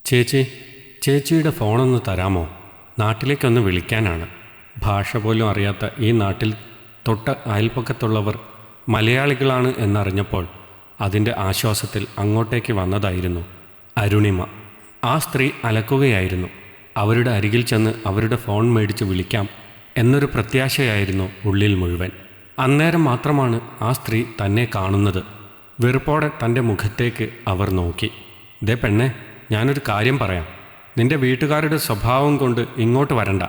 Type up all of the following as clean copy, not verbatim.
ചേച്ചി, ചേച്ചിയുടെ ഫോണൊന്ന് തരാമോ? നാട്ടിലേക്കൊന്ന് വിളിക്കാനാണ്. ഭാഷ പോലും അറിയാത്ത ഈ നാട്ടിൽ തൊട്ട അയൽപ്പക്കത്തുള്ളവർ മലയാളികളാണ് എന്നറിഞ്ഞപ്പോൾ അതിൻ്റെ ആശ്വാസത്തിൽ അങ്ങോട്ടേക്ക് വന്നതായിരുന്നു അരുണിമ. ആ സ്ത്രീ അലക്കുകയായിരുന്നു. അവരുടെ അരികിൽ ചെന്ന് അവരുടെ ഫോൺ മേടിച്ച് വിളിക്കാം എന്നൊരു പ്രത്യാശയായിരുന്നു ഉള്ളിൽ മുഴുവൻ. അന്നേരം മാത്രമാണ് ആ സ്ത്രീ തന്നെ കാണുന്നത്. വെറുപ്പോടെ തൻ്റെ മുഖത്തേക്ക് അവർ നോക്കി. ദേ പെണ്ണെ, ഞാനൊരു കാര്യം പറയാം. നിന്റെ വീട്ടുകാരുടെ സ്വഭാവം കൊണ്ട് ഇങ്ങോട്ട് വരണ്ട.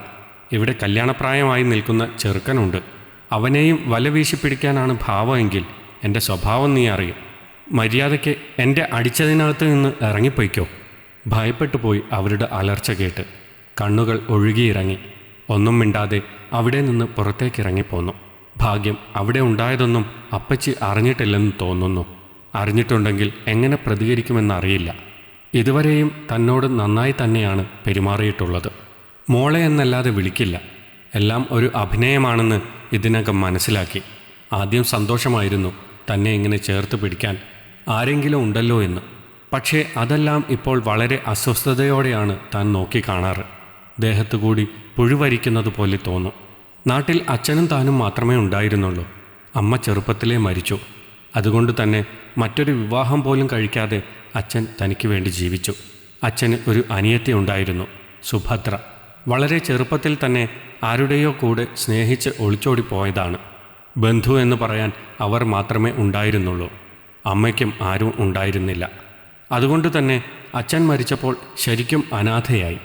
ഇവിടെ കല്യാണപ്രായമായി നിൽക്കുന്ന ചെറുക്കനുണ്ട്. അവനെയും വല വീശി പിടിക്കാനാണ് ഭാവമെങ്കിൽ എൻ്റെ സ്വഭാവം നീ അറിയും. മര്യാദയ്ക്ക് എൻ്റെ അടിച്ചതിനകത്ത് നിന്ന് ഇറങ്ങിപ്പോയിക്കോ. ഭയപ്പെട്ടു പോയി അവരുടെ അലർച്ച കേട്ട്. കണ്ണുകൾ ഒഴുകിയിറങ്ങി. ഒന്നും മിണ്ടാതെ അവിടെ നിന്ന് പുറത്തേക്കിറങ്ങിപ്പോന്നു. ഭാഗ്യം അവിടെ ഉണ്ടായതൊന്നും അപ്പച്ചി അറിഞ്ഞിട്ടില്ലെന്ന് തോന്നുന്നു. അറിഞ്ഞിട്ടുണ്ടെങ്കിൽ എങ്ങനെ പ്രതികരിക്കുമെന്നറിയില്ല. ഇതുവരെയും തന്നോട് നന്നായി തന്നെയാണ് പെരുമാറിയിട്ടുള്ളത്. മോളെ എന്നല്ലാതെ വിളിക്കില്ല. എല്ലാം ഒരു അഭിനയമാണെന്ന് ഇതിനകം മനസ്സിലാക്കി. ആദ്യം സന്തോഷമായിരുന്നു തന്നെ ഇങ്ങനെ ചേർത്ത് പിടിക്കാൻ ആരെങ്കിലും ഉണ്ടല്ലോ എന്ന്. പക്ഷേ അതെല്ലാം ഇപ്പോൾ വളരെ അസ്വസ്ഥതയോടെയാണ് താൻ നോക്കി കാണാറ്. ദേഹത്തു കൂടി പുഴുവരിക്കുന്നത് പോലെ തോന്നും. നാട്ടിൽ അച്ഛനും താനും മാത്രമേ ഉണ്ടായിരുന്നുള്ളൂ. അമ്മ ചെറുപ്പത്തിലേ മരിച്ചു. അതുകൊണ്ട് തന്നെ മറ്റൊരു വിവാഹം പോലും കഴിക്കാതെ അച്ഛൻ തനിക്ക് വേണ്ടി ജീവിച്ചു. അച്ഛന് ഒരു അനിയത്തി ഉണ്ടായിരുന്നു, സുഭദ്ര. വളരെ ചെറുപ്പത്തിൽ തന്നെ ആരുടെയോ കൂടെ സ്നേഹിച്ച് ഒളിച്ചോടിപ്പോയതാണ്. ബന്ധു എന്ന് പറയാൻ അവർ മാത്രമേ ഉണ്ടായിരുന്നുള്ളൂ. അമ്മയ്ക്കും ആരും ഉണ്ടായിരുന്നില്ല. അതുകൊണ്ട് തന്നെ അച്ഛൻ മരിച്ചപ്പോൾ ശരിക്കും അനാഥയായി.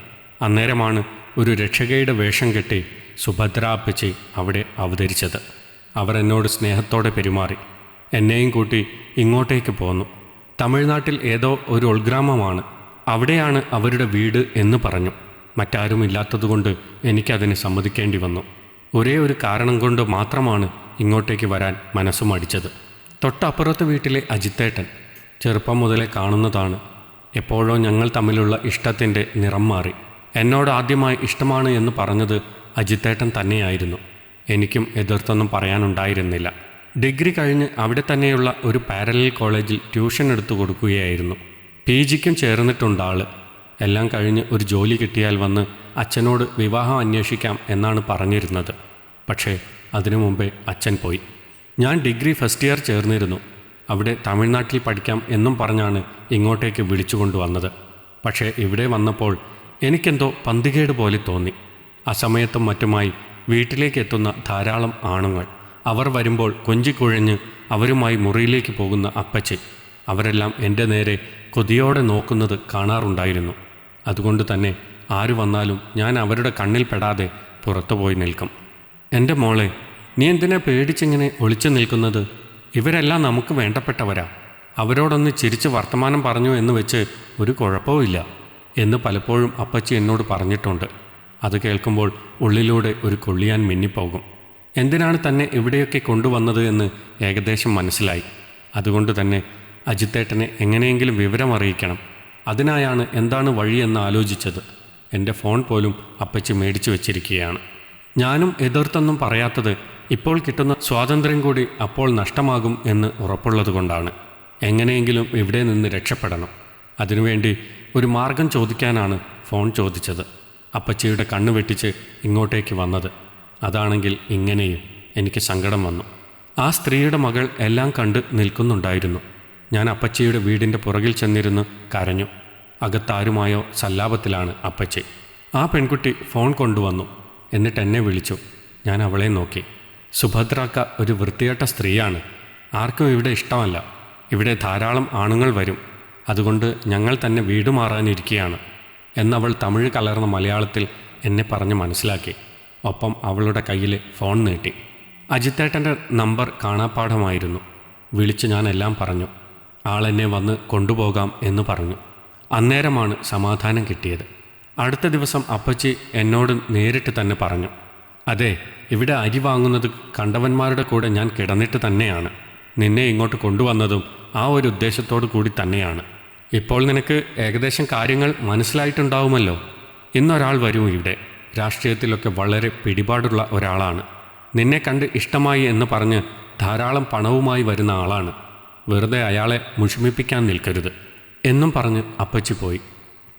അന്നേരമാണ് ഒരു രക്ഷകയുടെ വേഷം കെട്ടി സുഭദ്ര അപ്പച്ചി അവിടെ അവതരിച്ചത്. അവർ എന്നോട് സ്നേഹത്തോടെ പെരുമാറി. എന്നെയും കൂട്ടി ഇങ്ങോട്ടേക്ക് പോന്നു. തമിഴ്നാട്ടിൽ ഏതോ ഒരു ഉൾഗ്രാമമാണ്, അവിടെയാണ് അവരുടെ വീട് എന്ന് പറഞ്ഞു. മറ്റാരുമില്ലാത്തതുകൊണ്ട് എനിക്കതിന് സമ്മതിക്കേണ്ടി വന്നു. ഒരേ ഒരു കാരണം കൊണ്ട് മാത്രമാണ് ഇങ്ങോട്ടേക്ക് വരാൻ മനസ്സും അടിച്ചത്. തൊട്ടപ്പുറത്ത് വീട്ടിലെ അജിത്തേട്ടൻ ചെറുപ്പം മുതലേ കാണുന്നതാണ്. എപ്പോഴോ ഞങ്ങൾ തമ്മിലുള്ള ഇഷ്ടത്തിൻ്റെ നിറം മാറി. എന്നോട് ആദ്യമായി ഇഷ്ടമാണ് എന്ന് പറഞ്ഞത് അജിത്തേട്ടൻ തന്നെയായിരുന്നു. എനിക്കും എതിർത്തൊന്നും പറയാനുണ്ടായിരുന്നില്ല. ഡിഗ്രി കഴിഞ്ഞ് അവിടെ തന്നെയുള്ള ഒരു പാരലൽ കോളേജിൽ ട്യൂഷൻ എടുത്തു കൊടുക്കുകയായിരുന്നു. PGക്കും ചേർന്നിട്ടുണ്ട് ആള്. എല്ലാം കഴിഞ്ഞ് ഒരു ജോലി കിട്ടിയാൽ വന്ന് അച്ഛനോട് വിവാഹം അന്വേഷിക്കാം എന്നാണ് പറഞ്ഞിരുന്നത്. പക്ഷേ അതിനു മുമ്പേ അച്ഛൻ പോയി. ഞാൻ ഡിഗ്രി ഫസ്റ്റ് ഇയർ ചേർന്നിരുന്നു. അവിടെ തമിഴ്നാട്ടിൽ പഠിക്കാം എന്നും പറഞ്ഞാണ് ഇങ്ങോട്ടേക്ക് വിളിച്ചു കൊണ്ടുവന്നത്. പക്ഷേ ഇവിടെ വന്നപ്പോൾ എനിക്കെന്തോ പന്തികേട് പോലെ തോന്നി. അസമയത്തും മറ്റുമായി വീട്ടിലേക്ക് എത്തുന്ന ധാരാളം ആണുങ്ങൾ. അവർ വരുമ്പോൾ കൊഞ്ചിക്കുഴഞ്ഞ് അവരുമായി മുറിയിലേക്ക് പോകുന്ന അപ്പച്ചി. അവരെല്ലാം എൻ്റെ നേരെ കൊതിയോടെ നോക്കുന്നത് കാണാറുണ്ടായിരുന്നു. അതുകൊണ്ട് തന്നെ ആര് വന്നാലും ഞാൻ അവരുടെ കണ്ണിൽ പെടാതെ പുറത്തുപോയി നിൽക്കും. എൻ്റെ മോളെ, നീ എന്തിനാ പേടിച്ചിങ്ങനെ ഒളിച്ചു നിൽക്കുന്നത്? ഇവരെല്ലാം നമുക്ക് വേണ്ടപ്പെട്ടവരാ. അവരോടൊന്ന് ചിരിച്ച് വർത്തമാനം പറഞ്ഞു എന്ന് വെച്ച് ഒരു കുഴപ്പവുമില്ല എന്ന് പലപ്പോഴും അപ്പച്ചി എന്നോട് പറഞ്ഞിട്ടുണ്ട്. അത് കേൾക്കുമ്പോൾ ഉള്ളിലൂടെ ഒരു കൊള്ളിയാൻ മിന്നിപ്പോകും. എന്തിനാണ് തന്നെ ഇവിടെയൊക്കെ കൊണ്ടുവന്നത് എന്ന് ഏകദേശം മനസ്സിലായി. അതുകൊണ്ട് തന്നെ അജിത്തേട്ടനെ എങ്ങനെയെങ്കിലും വിവരം അറിയിക്കണം. അതിനായാണ് എന്താണ് വഴിയെന്ന് ആലോചിച്ചത്. എൻ്റെ ഫോൺ പോലും അപ്പച്ചി മേടിച്ചു വച്ചിരിക്കുകയാണ്. ഞാനും എതിർത്തൊന്നും പറയാത്തത് ഇപ്പോൾ കിട്ടുന്ന സ്വാതന്ത്ര്യം കൂടി അപ്പോൾ നഷ്ടമാകും എന്ന് ഉറപ്പുള്ളത് കൊണ്ടാണ്. എങ്ങനെയെങ്കിലും ഇവിടെ നിന്ന് രക്ഷപ്പെടണം. അതിനുവേണ്ടി ഒരു മാർഗം ചോദിക്കാനാണ് ഫോൺ ചോദിച്ചത്. അപ്പച്ചിയുടെ കണ്ണ് വെട്ടിച്ച് ഇങ്ങോട്ടേക്ക് വന്നത്. അതാണെങ്കിൽ ഇങ്ങനെയും എനിക്ക് സങ്കടം വന്നു. ആ സ്ത്രീയുടെ മകൾ എല്ലാം കണ്ട് നിൽക്കുന്നുണ്ടായിരുന്നു. ഞാൻ അപ്പച്ചിയുടെ വീടിൻ്റെ പുറകിൽ ചെന്നിരുന്ന് കരഞ്ഞു. അകത്താരുമായോ സല്ലാപത്തിലാണ് അപ്പച്ചി. ആ പെൺകുട്ടി ഫോൺ കൊണ്ടുവന്നു. എന്നിട്ട് എന്നെ വിളിച്ചു. ഞാൻ അവളെ നോക്കി. സുഭദ്രാക്ക ഒരു വൃത്തികെട്ട സ്ത്രീയാണ്. ആർക്കും ഇവിടെ ഇഷ്ടമല്ല. ഇവിടെ ധാരാളം ആണുങ്ങൾ വരും. അതുകൊണ്ട് ഞങ്ങൾ തന്നെ വീട് മാറാനിരിക്കുകയാണ് എന്നവൾ തമിഴ് കലർന്ന മലയാളത്തിൽ എന്നെ പറഞ്ഞ് മനസ്സിലാക്കി. ഒപ്പം അവളുടെ കയ്യിൽ ഫോൺ നീട്ടി. അജിത്തേട്ടൻ്റെ നമ്പർ കാണാപ്പാഠമായിരുന്നു. വിളിച്ച് ഞാൻ എല്ലാം പറഞ്ഞു. ആളെന്നെ വന്ന് കൊണ്ടുപോകാം എന്ന് പറഞ്ഞു. അന്നേരമാണ് സമാധാനം കിട്ടിയത്. അടുത്ത ദിവസം അപ്പച്ചി എന്നോട് നേരിട്ട് തന്നെ പറഞ്ഞു, അതെ, ഇവിടെ അരി വാങ്ങുന്നത് കണ്ടവന്മാരുടെ കൂടെ ഞാൻ കിടന്നിട്ട് തന്നെയാണ്. നിന്നെ ഇങ്ങോട്ട് കൊണ്ടുവന്നതും ആ ഒരു ഉദ്ദേശത്തോടു കൂടി തന്നെയാണ്. ഇപ്പോൾ നിനക്ക് ഏകദേശം കാര്യങ്ങൾ മനസ്സിലായിട്ടുണ്ടാവുമല്ലോ. ഇന്നൊരാൾ വരും ഇവിടെ. രാഷ്ട്രീയത്തിലൊക്കെ വളരെ പിടിപാടുള്ള ഒരാളാണ്. നിന്നെ കണ്ട് ഇഷ്ടമായി എന്ന് പറഞ്ഞ് ധാരാളം പണവുമായി വരുന്ന ആളാണ്. വെറുതെ അയാളെ മുഷിമിപ്പിക്കാൻ നിൽക്കരുത് എന്നും പറഞ്ഞ് അപ്പച്ചി പോയി.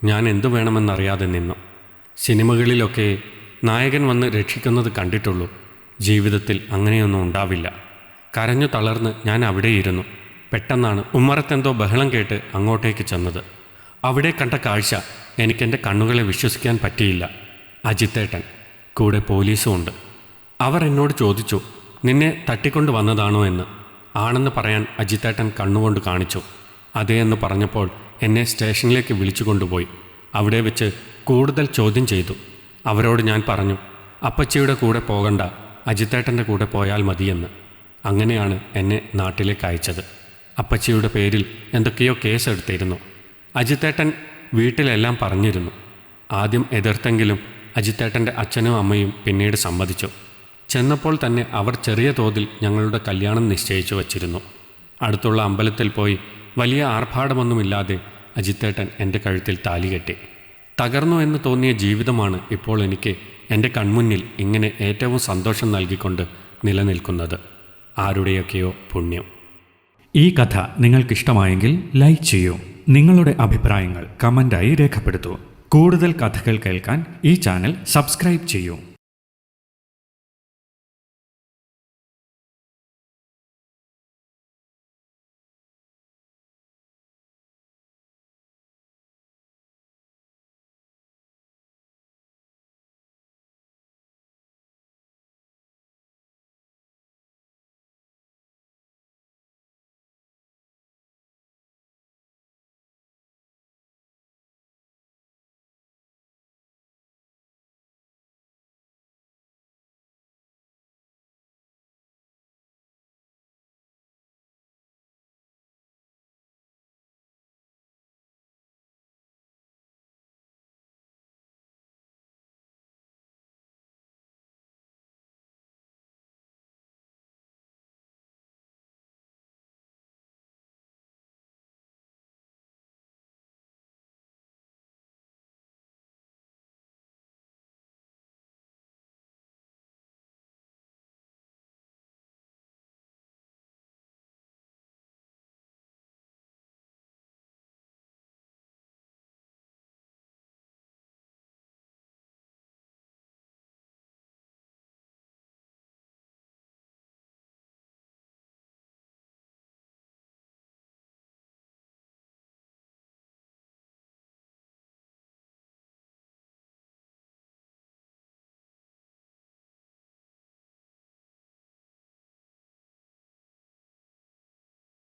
ഞാൻ എന്തു വേണമെന്നറിയാതെ നിന്നു. സിനിമകളിലൊക്കെ നായകൻ വന്ന് രക്ഷിക്കുന്നത് കണ്ടിട്ടുള്ളൂ. ജീവിതത്തിൽ അങ്ങനെയൊന്നും ഉണ്ടാവില്ല. കരഞ്ഞു തളർന്ന് ഞാൻ അവിടെയിരുന്നു. പെട്ടെന്നാണ് ഉമ്മറത്തെന്തോ ബഹളം കേട്ട് അങ്ങോട്ടേക്ക് ചെന്നത്. അവിടെ കണ്ട കാഴ്ച എനിക്കെൻ്റെ കണ്ണുകളെ വിശ്വസിക്കാൻ പറ്റിയില്ല. അജിത്തേട്ടൻ, കൂടെ പോലീസും ഉണ്ട്. അവർ എന്നോട് ചോദിച്ചു, നിന്നെ തട്ടിക്കൊണ്ട് വന്നതാണോ എന്ന്. ആണെന്ന് പറയാൻ അജിത്തേട്ടൻ കണ്ണുകൊണ്ട് കാണിച്ചു. അതേ എന്ന് പറഞ്ഞപ്പോൾ എന്നെ സ്റ്റേഷനിലേക്ക് വിളിച്ചു കൊണ്ടുപോയി. അവിടെ വെച്ച് കൂടുതൽ ചോദ്യം ചെയ്തു. അവരോട് ഞാൻ പറഞ്ഞു, അപ്പച്ചിയുടെ കൂടെ പോകണ്ട, അജിത്തേട്ടൻ്റെ കൂടെ പോയാൽ മതിയെന്ന്. അങ്ങനെയാണ് എന്നെ നാട്ടിലേക്ക് അയച്ചത്. അപ്പച്ചിയുടെ പേരിൽ എന്തൊക്കെയോ കേസെടുത്തിരുന്നു. അജിത്തേട്ടൻ വീട്ടിലെല്ലാം പറഞ്ഞിരുന്നു. ആദ്യം എതിർത്തെങ്കിലും അജിത്തേട്ടൻ്റെ അച്ഛനും അമ്മയും പിന്നീട് സമ്മതിച്ചു. ചെന്നപ്പോൾ തന്നെ അവർ ചെറിയ തോതിൽ ഞങ്ങളുടെ കല്യാണം നിശ്ചയിച്ചു വച്ചിരുന്നു. അടുത്തുള്ള അമ്പലത്തിൽ പോയി വലിയ ആർഭാടമൊന്നുമില്ലാതെ അജിത്തേട്ടൻ എൻ്റെ കഴുത്തിൽ താലി കെട്ടി. തകർന്നു എന്ന് തോന്നിയ ജീവിതമാണ് ഇപ്പോൾ എനിക്ക് എൻ്റെ കൺമുന്നിൽ ഇങ്ങനെ ഏറ്റവും സന്തോഷം നൽകിക്കൊണ്ട് നിലനിൽക്കുന്നത്. ആരുടെയൊക്കെയോ പുണ്യം. ഈ കഥ നിങ്ങൾക്കിഷ്ടമായെങ്കിൽ ലൈക്ക് ചെയ്യൂ. നിങ്ങളുടെ അഭിപ്രായങ്ങൾ കമൻ്റായി രേഖപ്പെടുത്തൂ. കൂടുതൽ കഥകൾ കേൾക്കാൻ ഈ ചാനൽ സബ്സ്ക്രൈബ് ചെയ്യൂ.